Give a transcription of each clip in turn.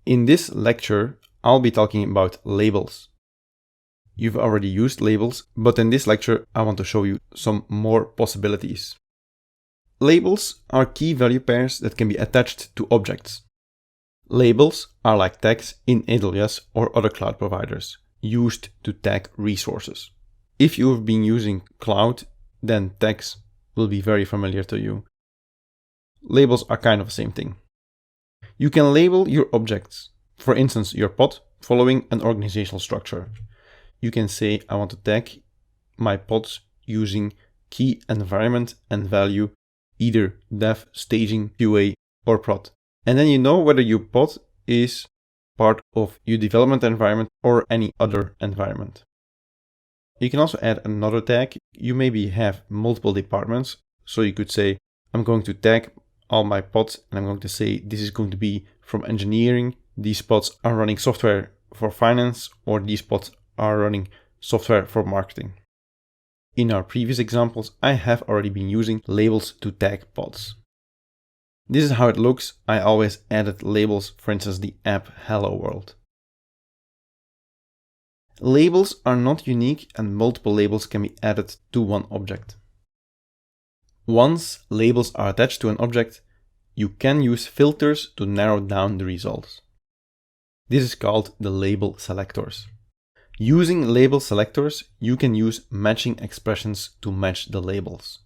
In this lecture, I'll be talking about labels. You've already used labels, but in this lecture, I want to show you some more possibilities. Labels are key value pairs that can be attached to objects. Labels are like tags in AWS or other cloud providers, used to tag resources. If you've been using cloud, then tags will be very familiar to you. Labels are kind of the same thing. You can label your objects, for instance your pod, following an organizational structure. You can say I want to tag my pods using key environment and value, either dev, staging, QA, or prod. And then you know whether your pod is part of your development environment or any other environment. You can also add another tag. You maybe have multiple departments, so you could say I'm going to tag all my pods and I'm going to say this is going to be from engineering, these pods are running software for finance, or these pods are running software for marketing. In our previous examples, I have already been using labels to tag pods. This is how it looks. I always added labels, for instance, the app Hello World. Labels are not unique and multiple labels can be added to one object. Once labels are attached to an object, you can use filters to narrow down the results. This is called the label selectors. Using label selectors, you can use matching expressions to match the labels.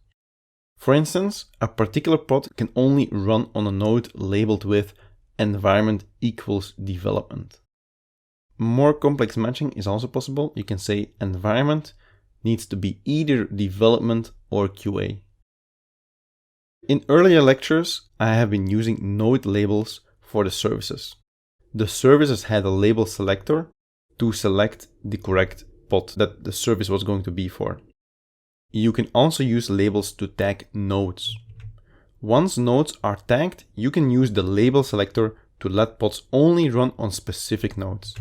For instance, a particular pod can only run on a node labeled with environment equals development. More complex matching is also possible. You can say environment needs to be either development or QA. In earlier lectures, I have been using node labels for the services. The services had a label selector to select the correct pod that the service was going to be for. You can also use labels to tag nodes. Once nodes are tagged, you can use the label selector to let pods only run on specific nodes.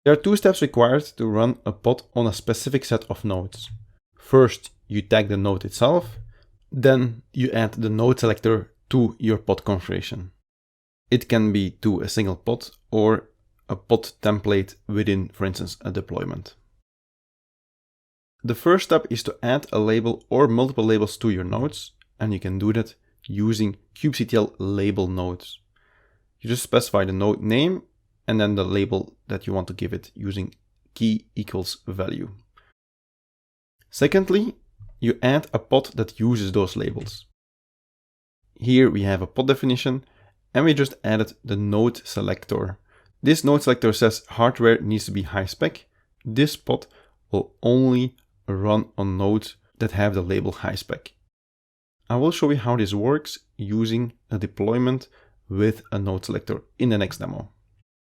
There are two steps required to run a pod on a specific set of nodes. First, you tag the node itself, then you add the node selector to your pod configuration. It can be to a single pod or a pod template within, for instance, a deployment. The first step is to add a label or multiple labels to your nodes, and you can do that using kubectl label nodes. You just specify the node name and then the label that you want to give it using key equals value. Secondly, you add a pod that uses those labels. Here we have a pod definition, and we just added the node selector. This node selector says hardware needs to be high spec. This pod will only run on nodes that have the label high spec. I will show you how this works using a deployment with a node selector in the next demo.